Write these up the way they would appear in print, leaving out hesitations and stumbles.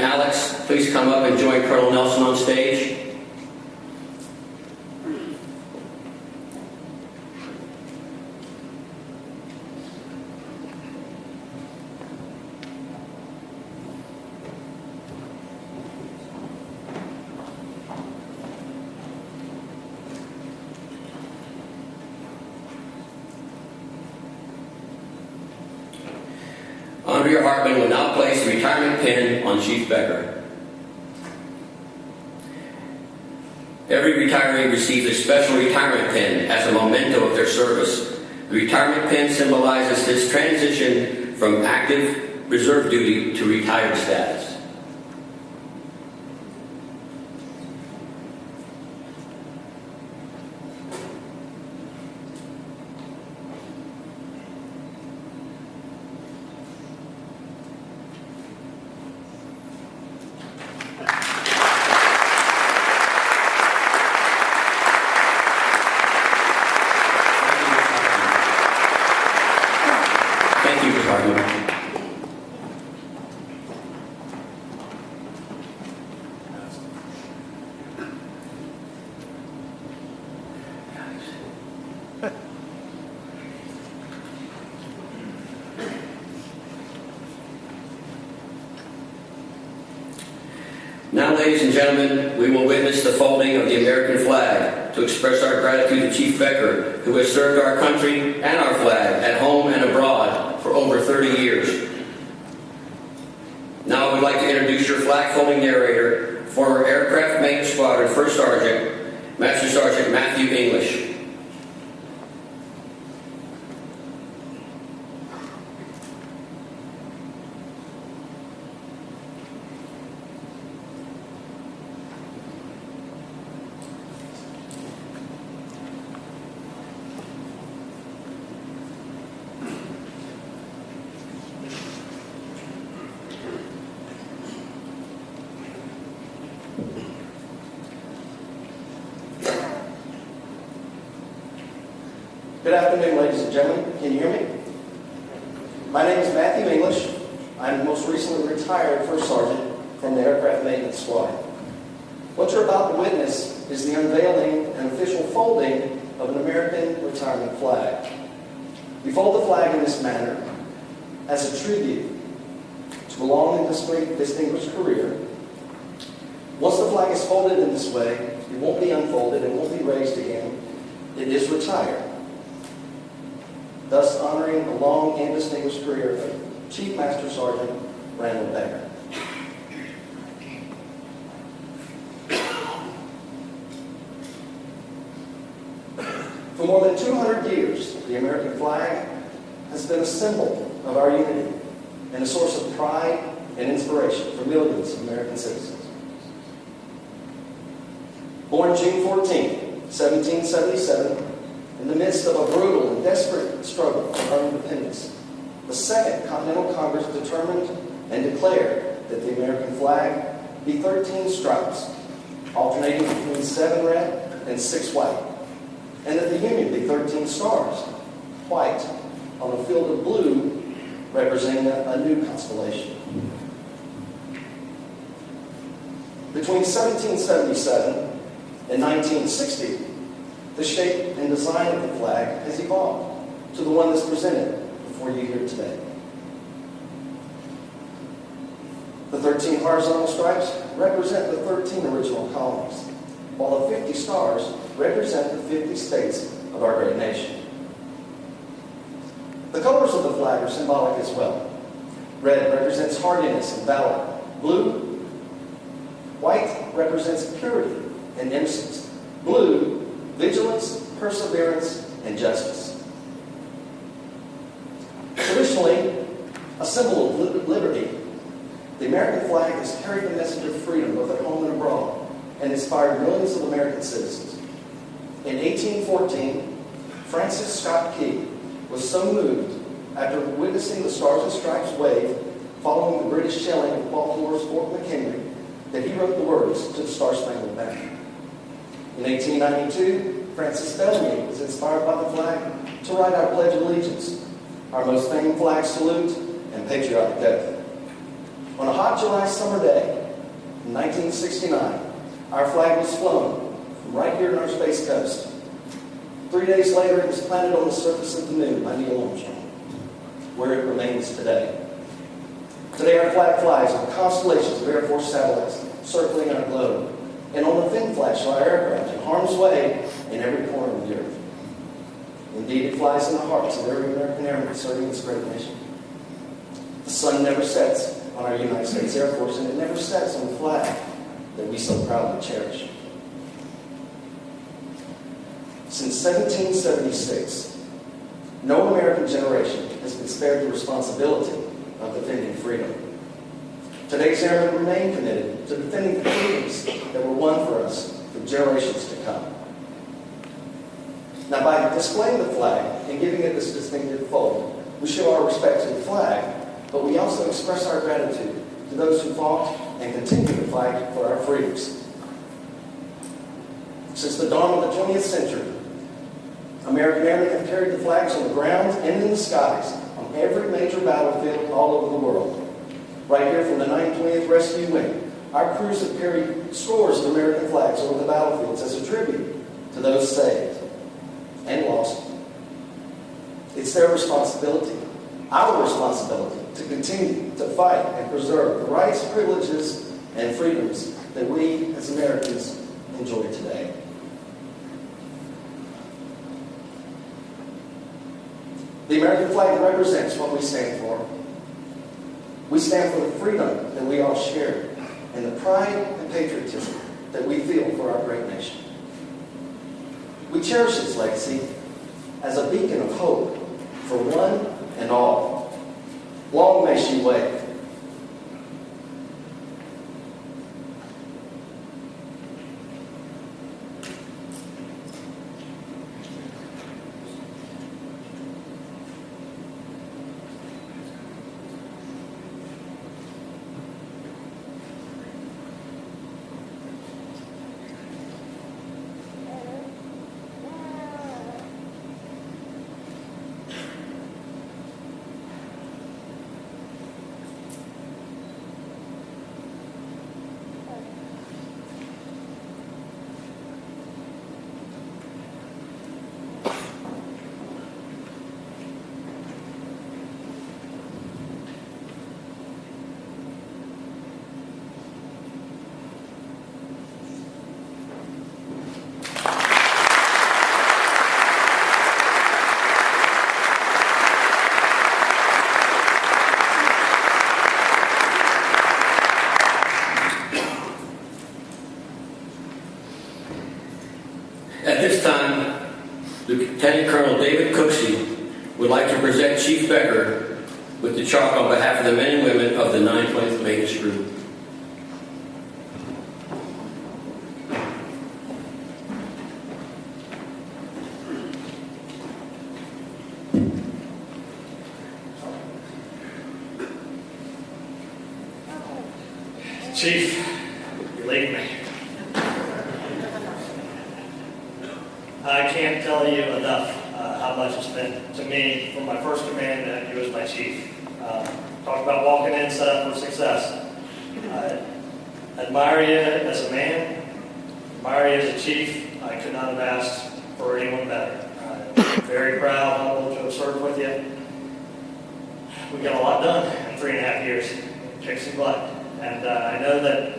Alex please come up and join Colonel Nelson on stage? Andrea Hartman will now place the retirement pin on Chief Becker. Every retiree receives a special retirement pin as a memento of their service. The retirement pin symbolizes his transition from active reserve duty to retired status. Now, ladies and gentlemen, we will witness the folding of the American flag to express our gratitude to Chief Becker, who has served our country and our flag at home and abroad for over 30 years. Now I would like to introduce your flag folding narrator, former Aircraft Maintenance Squadron First Sergeant, Master Sergeant Matthew English. Good afternoon, ladies and gentlemen. Can you hear me? My name is Matthew English. I'm most recently retired First Sergeant from the Aircraft Maintenance Squad. What you're about to witness is the unveiling and official folding of an American retirement flag. We fold the flag in this manner as a tribute to a long and distinguished career. Once the flag is folded in this way, it won't be unfolded, it won't be raised again. It is retired, thus honoring the long and distinguished career of Chief Master Sergeant Randall Becker. For more than 200 years, the American flag has been a symbol of our unity and a source of pride and inspiration for millions of American citizens. Born June 14, 1777, in the midst of a brutal and desperate struggle for our independence, the Second Continental Congress determined and declared that the American flag be 13 stripes, alternating between 7 red and 6 white, and that the Union be 13 stars, white on a field of blue, representing a new constellation. Between 1777 and 1960, the shape and design of the flag has evolved to the one that's presented before you here today. The 13 horizontal stripes represent the 13 original colonies, while the 50 stars represent the 50 states of our great nation. The colors of the flag are symbolic as well. Red represents hardiness and valor. Blue, white represents purity and innocence. Blue, vigilance, perseverance, and justice. Traditionally, a symbol of liberty, the American flag has carried the message of freedom both at home and abroad and inspired millions of American citizens. In 1814, Francis Scott Key was so moved after witnessing the Stars and Stripes wave following the British shelling of Baltimore's Fort McHenry that he wrote the words to the Star-Spangled Banner. In 1892, Francis Bellamy was inspired by the flag to write our Pledge of Allegiance, our most famous flag salute and patriotic oath. On a hot July summer day in 1969, our flag was flown from right here in our Space Coast. 3 days later, it was planted on the surface of the moon by Neil Armstrong, where it remains today. Today, our flag flies on constellations of Air Force satellites circling our globe, and on the thin flash of our aircraft in harm's way in every corner of the earth. Indeed, it flies in the hearts of every American airman serving this great nation. The sun never sets on our United States Air Force, and it never sets on the flag that we so proudly cherish. Since 1776, no American generation has been spared the responsibility of defending freedom. Today's airmen remain committed to defending the freedoms that were won for us for generations to come. Now, by displaying the flag and giving it this distinctive fold, we show our respect to the flag, but we also express our gratitude to those who fought and continue to fight for our freedoms. Since the dawn of the 20th century, American airmen have carried the flags on the ground and in the skies on every major battlefield all over the world. Right here from the 920th Rescue Wing, our crews have carried scores of American flags over the battlefields as a tribute to those saved and lost. It's their responsibility, our responsibility, to continue to fight and preserve the rights, privileges, and freedoms that we as Americans enjoy today. The American flag represents what we stand for. We stand for the freedom that we all share and the pride and patriotism that we feel for our great nation. We cherish its legacy as a beacon of hope for one and all. Long may she wave. At this time, Lieutenant Colonel David Cooksey would like to present Chief Becker with the chalk on behalf of the men and women of the 920th Maintenance Group. Chief, you leave me. I can't tell you enough how much it's meant to me from my first command to you as my chief. Talk about walking in set up for success. I admire you as a man, admire you as a chief. I could not have asked for anyone better. I'm very proud, humbled to have served with you. We got a lot done in 3.5 years. Kicked some butt. And I know that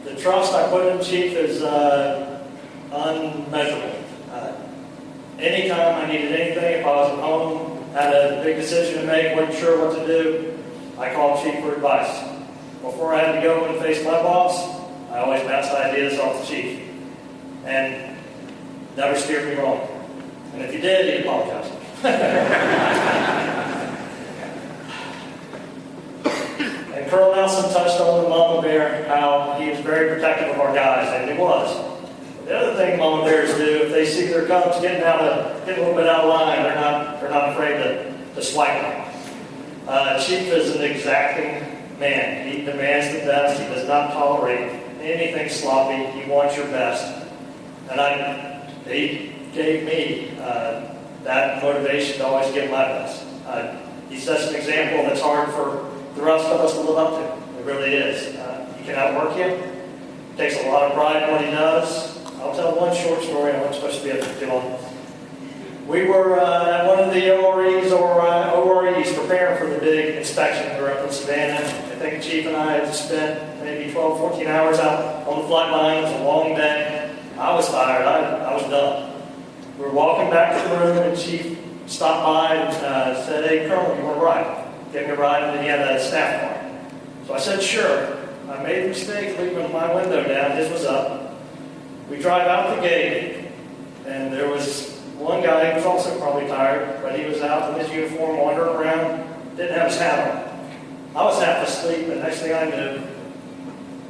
the trust I put in Chief is unmeasurable. Anytime I needed anything, if I was at home, had a big decision to make, wasn't sure what to do, I called Chief for advice. Before I had to go and face my boss, I always bounced ideas off the Chief. And never steered me wrong. And if you did, he'd apologize. And Colonel Nelson touched on the Mama Bear, how he was very protective of our guys, and he was. The other thing Mama Bears do, if they see their cubs getting a little bit out of line, they're not afraid to swipe them. Chief is an exacting man. He demands the best. He does not tolerate anything sloppy. He wants your best. And he gave me that motivation to always give my best. He sets an example that's hard for of us to live up to. It really is. He can outwork you. He takes a lot of pride in what he does. I'll tell one short story. I'm not supposed to be able to do one. We were at one of the OREs preparing for the big inspection. We were up in Savannah. I think the chief and I had spent maybe 12, 14 hours out on the flight line. It was a long day. I was tired. I was done. We were walking back to the room, and the chief stopped by and said, "Hey, Colonel, you want a ride?" Gave me a ride, and then he had that staff car. So I said, "Sure." I made the mistake leaving my window down. His was up. We drive out the gate, and there was one guy who was also probably tired, but he was out in his uniform, wandering around, didn't have his hat on. I was half asleep, and the next thing I knew,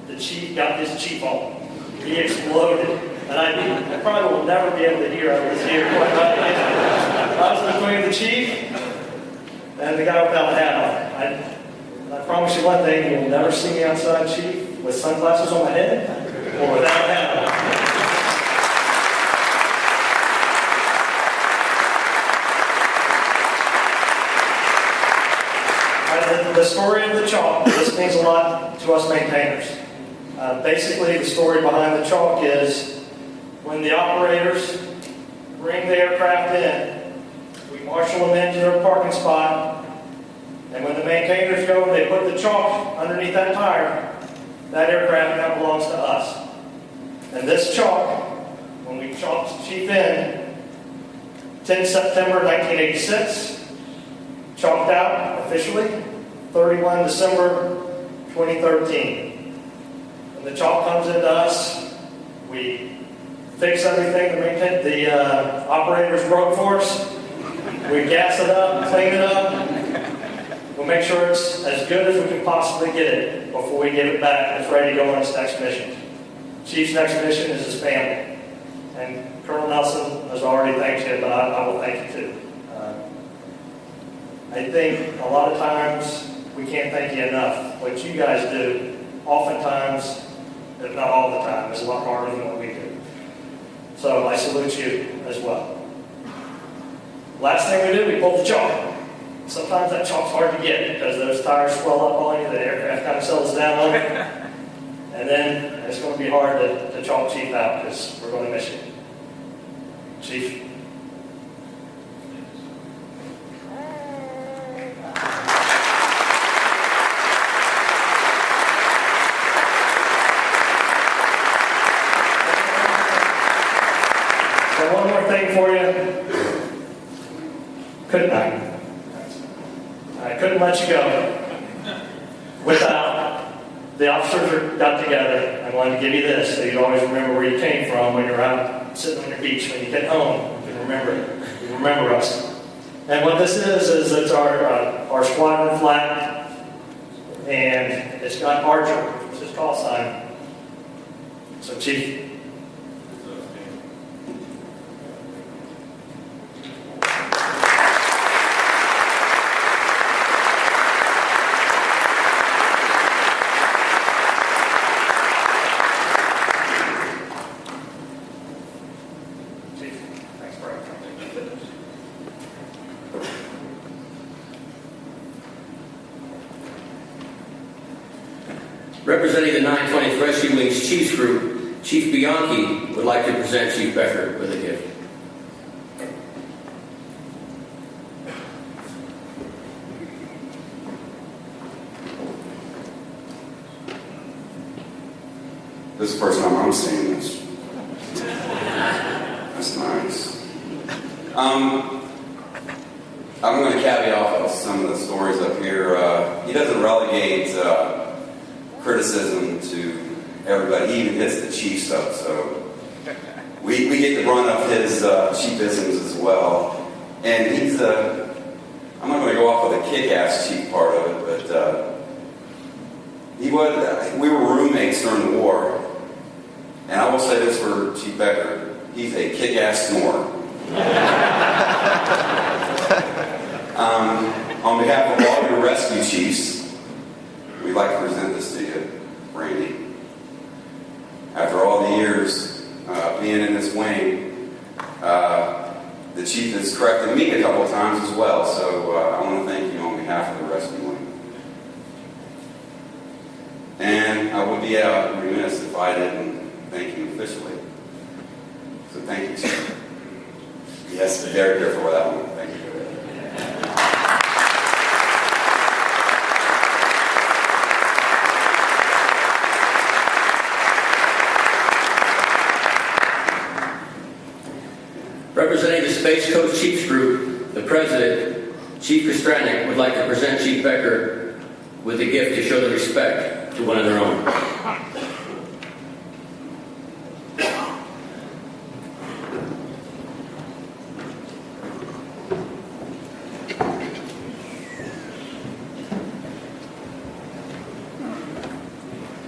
the chief got his chief on. He exploded. And I probably will never be able to hear over his ear quite right now. I was between the chief and the guy without the hat on. I promise you one thing, you will never see me outside, Chief, with sunglasses on my head or without a hat on. The story of the chalk, this means a lot to us maintainers. Basically, the story behind the chalk is when the operators bring the aircraft in, we marshal them into their parking spot, and when the maintainers go and they put the chalk underneath that tire, that aircraft now belongs to us. And this chalk, when we chalked the chief in, 10 September 1986, chalked out officially, 31 December 2013. When the chalk comes into us, we fix everything the operators broke for us. We gas it up, clean it up. We'll make sure it's as good as we can possibly get it before we give it back and it's ready to go on its next mission. Chief's next mission is his family. And Colonel Nelson has already thanked you, but I will thank you too. I think a lot of times we can't thank you enough. What you guys do, oftentimes, if not all the time, is a lot harder than what we do. So I salute you as well. Last thing we do, we pull the chalk. Sometimes that chalk's hard to get because those tires swell up on you, the aircraft kind of settles down on you. And then it's going to be hard to chalk Chief out because we're going to miss you. Chief. So one more thing for you. Couldn't I couldn't let you go without the officers got together. I wanted to give you this so you'd always remember where you came from when you're out sitting on your beach. When you get home, you can remember it. You remember us. And what this is it's our squadron flag, and it's got Archer, which is call sign. So, Chief. Representing the 920th Rescue Wing's Chiefs Group, Chief Bianchi would like to present Chief Becker with a gift. This is the first time I'm seeing this. That's nice. I'm going to caveat off some of the stories up here. He doesn't relegate criticism to everybody. He even hits the chief stuff, so we get the brunt of his chiefisms as well. And he's I'm not going to go off with the kick-ass chief part of it, but we were roommates during the war, and I will say this for Chief Becker, he's a kick-ass snorer. On behalf of all your rescue chiefs, we'd like to present this to you, Randy. After all the years being in this wing, the chief has corrected me a couple of times as well, so I want to thank you on behalf of the rescue wing. And I would be remiss if I didn't thank you officially. So thank you, sir. Yes, very careful with that one. Thank you. Representing the Space Coast Chiefs Group, the President, Chief Kostranik, would like to present Chief Becker with a gift to show the respect to one of their own.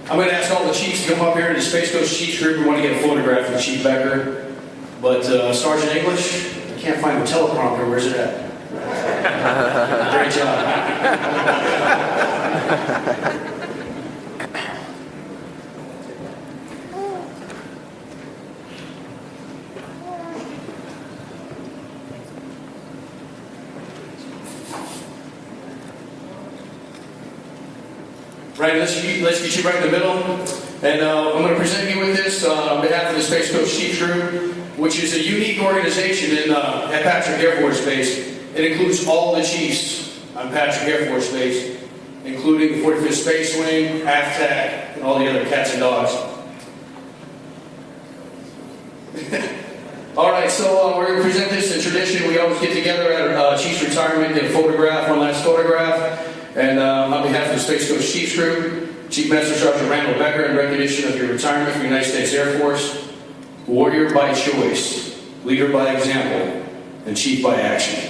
I'm going to ask all the chiefs to come up here to the Space Coast Chiefs Group. We want to get a photograph of Chief Becker. But Sergeant English, I can't find the teleprompter. Where's it at? Great job. Right, let's get you right in the middle. And I'm going to present you with this on behalf of the Space Coast Chiefs Group, which is a unique organization at Patrick Air Force Base. It includes all the chiefs on Patrick Air Force Base, including the 45th Space Wing, AFTAC, and all the other cats and dogs. All right, so we're going to present this in tradition. We always get together at our chief's retirement, get a photograph, one last photograph. And on behalf of the Space Coast Chiefs Group, Chief Master Sergeant Randall Becker, in recognition of your retirement from the United States Air Force, warrior by choice, leader by example, and chief by action.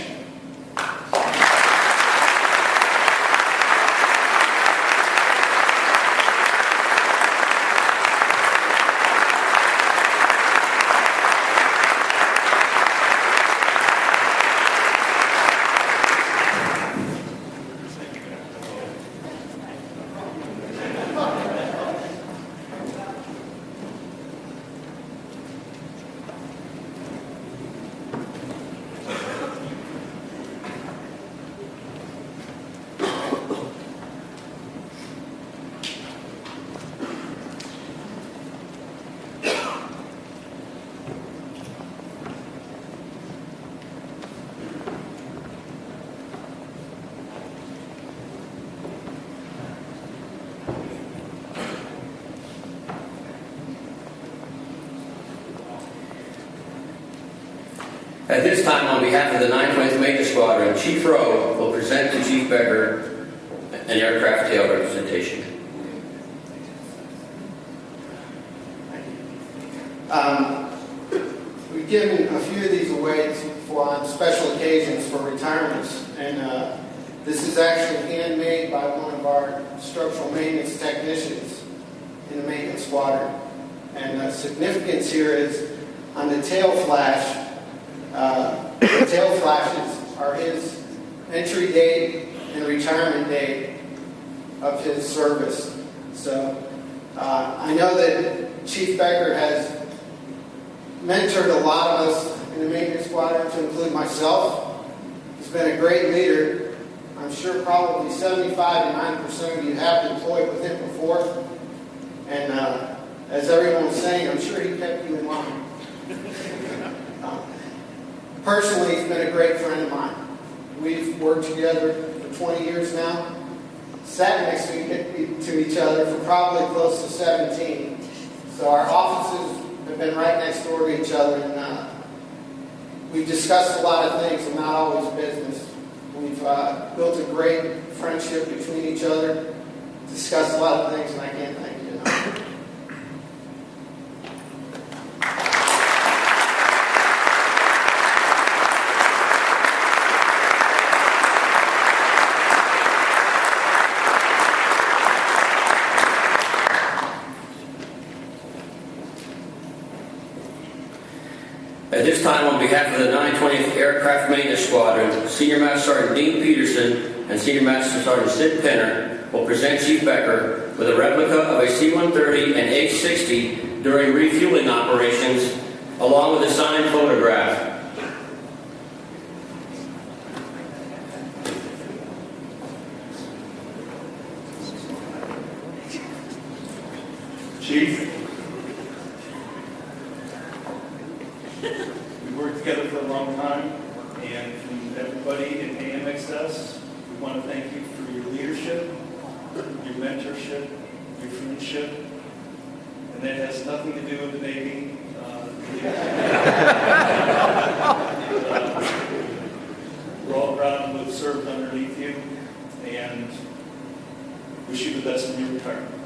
At this time, on behalf of the 920th Major Squadron, Chief Rowe will present to Chief Becker an aircraft tail representation. We've given a few of these away on special occasions for retirements, and this is actually handmade by one of our structural maintenance technicians in the maintenance squadron. And the significance here is on the tail flash. The tail flashes are his entry date and retirement date of his service. So I know that Chief Becker has mentored a lot of us in the maintenance squadron, to include myself. He's been a great leader. I'm sure probably 75 to 90% of you have deployed with him before. And as everyone was saying, I'm sure he kept you in line. Personally, he's been a great friend of mine. We've worked together for 20 years now. Sat next to each other for probably close to 17. So our offices have been right next door to each other, and we've discussed a lot of things, and not always business. We've built a great friendship between each other, discussed a lot of things, and I can't thank you enough. At this time, on behalf of the 920th Aircraft Maintenance Squadron, Senior Master Sergeant Dean Peterson and Senior Master Sergeant Sid Penner will present Chief Becker with a replica of a C-130 and H-60 during refueling operations, along with a signed photograph. Chief, we worked together for a long time, and from everybody in AMXS, we want to thank you for your leadership, your mentorship, your friendship, and that has nothing to do with the Navy. We're all proud to have served underneath you, and wish you the best in your retirement.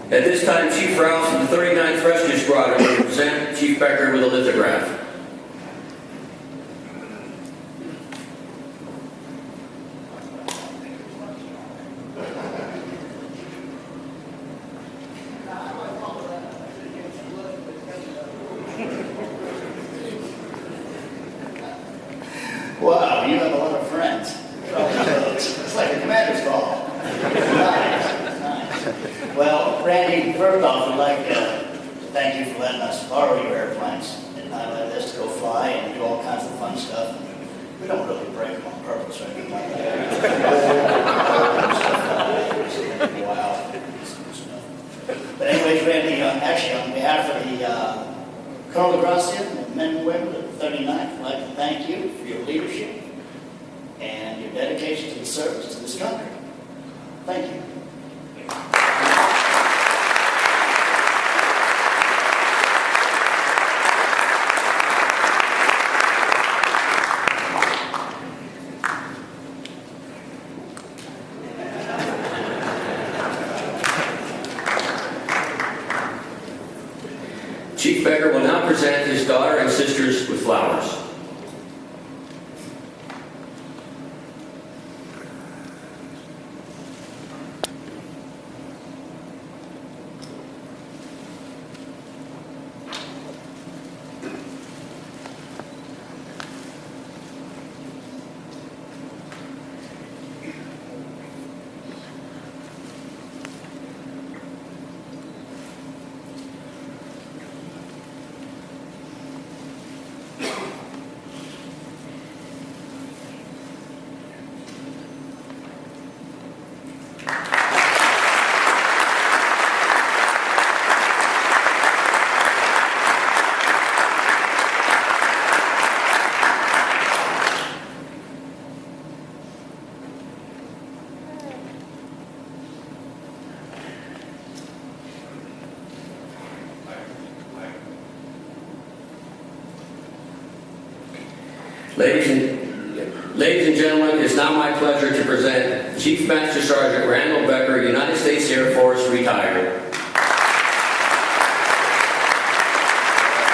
At this time, Chief Rouse of the 39th Rescue Squadron will present Chief Becker with a lithograph. Wow, you have a lot of friends. It's like a commander's call. Nice. Well, Randy, first off, I'd like to thank you for letting us borrow your airplanes and not let us go fly and do all kinds of fun stuff. We don't really break them on purpose or anything like that. Wow. But anyways, Randy, actually on behalf of the Colonel Gracia and the men and women of the 39th, I'd like to thank you for your leadership and your dedication to the service to this country. Thank you. Chief Becker will now present his daughter and sisters with flowers. Ladies and gentlemen, it's now my pleasure to present Chief Master Sergeant Randall Becker, United States Air Force, retired.